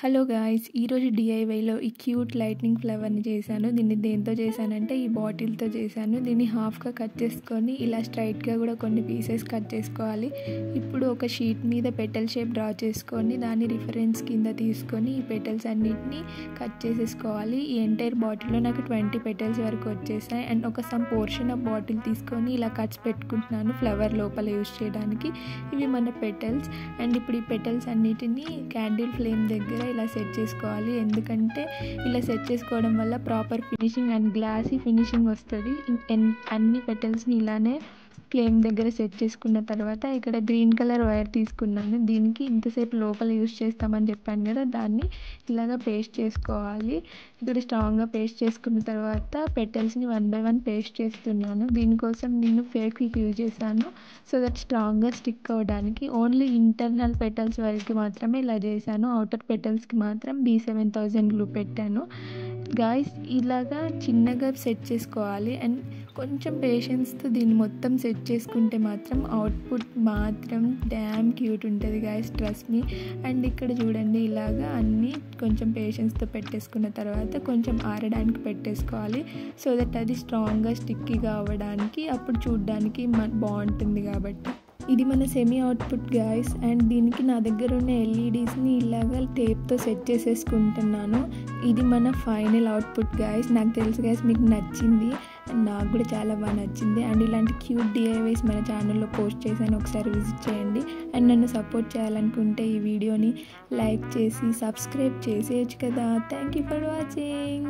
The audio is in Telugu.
హలో గాయ్స్, ఈరోజు డిఐవైలో ఈ క్యూట్ లైట్నింగ్ ఫ్లవర్ని చేశాను. దీన్ని దేంతో చేశానంటే ఈ బాటిల్తో చేశాను. దీన్ని హాఫ్గా కట్ చేసుకొని ఇలా స్ట్రైట్గా కూడా కొన్ని పీసెస్ కట్ చేసుకోవాలి. ఇప్పుడు ఒక షీట్ మీద పెటల్ షేప్ డ్రా చేసుకొని దాన్ని రిఫరెన్స్ కింద తీసుకొని ఈ పెటల్స్ అన్నిటిని కట్ చేసేసుకోవాలి. ఈ ఎంటైర్ బాటిల్లో నాకు 20 పెటల్స్ వరకు వచ్చేసాయి. అండ్ ఒక సమ్ పోర్షన్ ఆఫ్ బాటిల్ తీసుకొని ఇలా కట్స్ పెట్టుకుంటున్నాను ఫ్లవర్ లోపల యూస్ చేయడానికి. ఇవి మన పెటల్స్. అండ్ ఇప్పుడు ఈ పెటల్స్ అన్నిటినీ క్యాండిల్ ఫ్లేమ్ దగ్గర ఇలా సెట్ చేసుకోవాలి. ఎందుకంటే ఇలా సెట్ చేసుకోవడం వల్ల proper finishing and glossy finishing వస్తుంది. అన్ని పెటల్స్ని ఇలానే ఫ్లేమ్ దగ్గర సెట్ చేసుకున్న తర్వాత ఇక్కడ గ్రీన్ కలర్ వైర్ తీసుకున్నాను. దీనికి ఇంతసేపు లోపల యూస్ చేస్తామని చెప్పాను కదా, దాన్ని ఇలాగ పేస్ట్ చేసుకోవాలి. ఇక్కడ స్ట్రాంగ్గా పేస్ట్ చేసుకున్న తర్వాత పెటల్స్ని 1 by 1 పేస్ట్ చేస్తున్నాను. దీనికోసం నేను ఫెవిక్విక్ యూజ్ చేశాను సో దట్ స్ట్రాంగ్గా స్టిక్ అవ్వడానికి. ఓన్లీ ఇంటర్నల్ పెటల్స్ వరకు మాత్రమే ఇలా చేశాను. అవుటర్ పెటల్స్కి మాత్రం B7000 గ్లూ పెట్టాను. గాయ్స్, ఇలాగా చిన్నగా సెట్ చేసుకోవాలి. అండ్ కొంచెం పేషెన్స్తో దీన్ని మొత్తం సెట్ చేసుకుంటే మాత్రం అవుట్పుట్ మాత్రం డ్యామ్ క్యూట్ ఉంటుంది గాయ్స్, ట్రస్ట్ మీ. అండ్ ఇక్కడ చూడండి, ఇలాగా అన్నీ కొంచెం పేషెన్స్తో పెట్టేసుకున్న తర్వాత కొంచెం ఆరడానికి పెట్టేసుకోవాలి సో దట్ అది స్ట్రాంగ్గా స్టిక్కీగా అవ్వడానికి, అప్పుడు చూడడానికి బాగుంటుంది కాబట్టి. ఇది మన సెమీ అవుట్పుట్ గాయ్స్. అండ్ దీనికి నా దగ్గర ఉన్న ఎల్ఈడీస్ని ఇలాగ టేప్తో సెట్ చేసేసుకుంటున్నాను. ఇది మన ఫైనల్ అవుట్పుట్ గాయ్స్. నాకు తెలుసు గాయ్స్ మీకు నచ్చింది, అండ్ నాకు కూడా చాలా బాగా నచ్చింది. అండ్ ఇలాంటి క్యూట్ డిఐవైస్ మన ఛానల్లో పోస్ట్ చేశాను, ఒకసారి విజిట్ చేయండి. అండ్ నన్ను సపోర్ట్ చేయాలనుకుంటే ఈ వీడియోని లైక్ చేసి సబ్స్క్రైబ్ చేసేయచ్చు కదా. Thank you for watching.